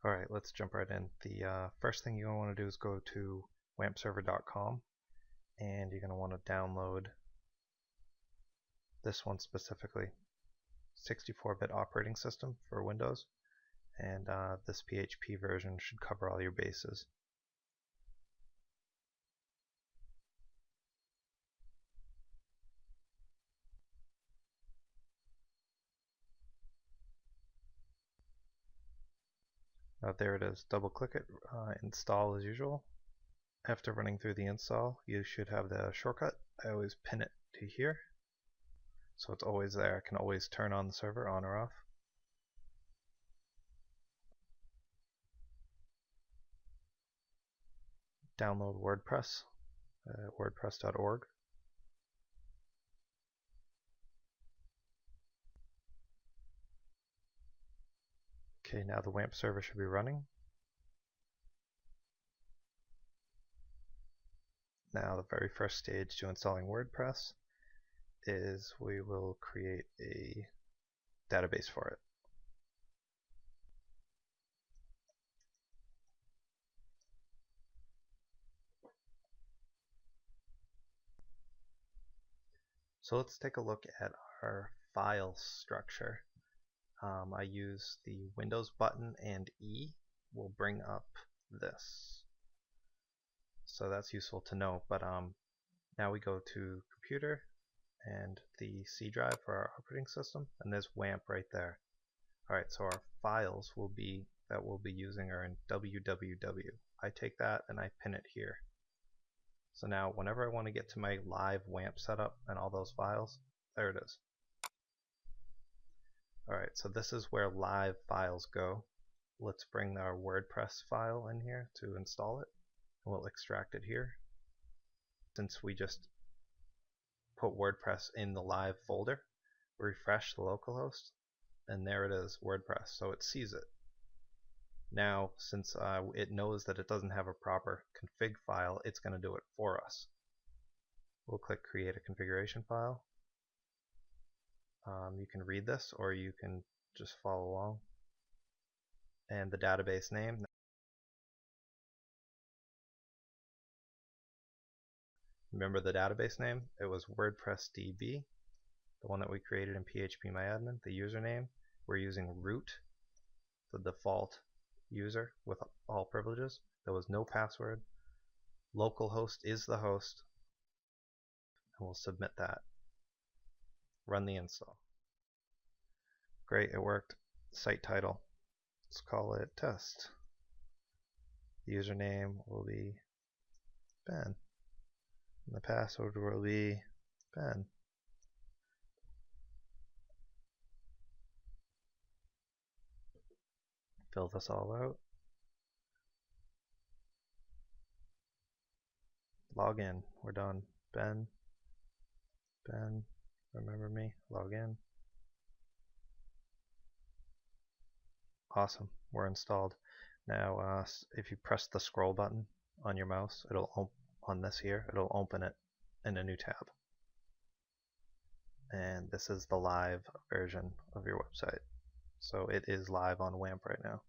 Alright, let's jump right in. The first thing you're going to want to do is go to wampserver.com and you're going to want to download this one specifically, 64-bit operating system for Windows, and this PHP version should cover all your bases. There it is. Double click it, install as usual. After running through the install, you should have the shortcut. I always pin it to here, so it's always there. I can always turn on the server, on or off. Download WordPress, wordpress.org. Okay, now the Wamp server should be running. Now the very first stage to installing WordPress is we will create a database for it. So let's take a look at our file structure. I use the Windows button and E will bring up this. So that's useful to know, but now we go to computer and the C drive for our operating system, and there's Wamp right there. Alright, so our files will be that we'll be using are in www. I take that and I pin it here. So now whenever I want to get to my live Wamp setup and all those files, there it is. Alright, so this is where live files go. Let's bring our WordPress file in here to install it. And we'll extract it here. Since we just put WordPress in the live folder, refresh the localhost, and there it is, WordPress. So it sees it. Now, since it knows that it doesn't have a proper config file, it's going to do it for us. We'll click Create a Configuration File. You can read this or you can just follow along. And the database name. Remember the database name? It was wordpressdb, the one that we created in phpmyadmin. The username, we're using root, the default user with all privileges. There was no password. Localhost is the host, and we'll submit that. Run the install. Great, it worked. Site title, let's call it test. The username will be Ben, and the password will be Ben. Fill this all out. Log in. We're done. Ben, remember me. Log in. Awesome. We're installed. Now, if you press the scroll button on your mouse, it'll on this here, it'll open it in a new tab. And this is the live version of your website. So it is live on Wamp right now.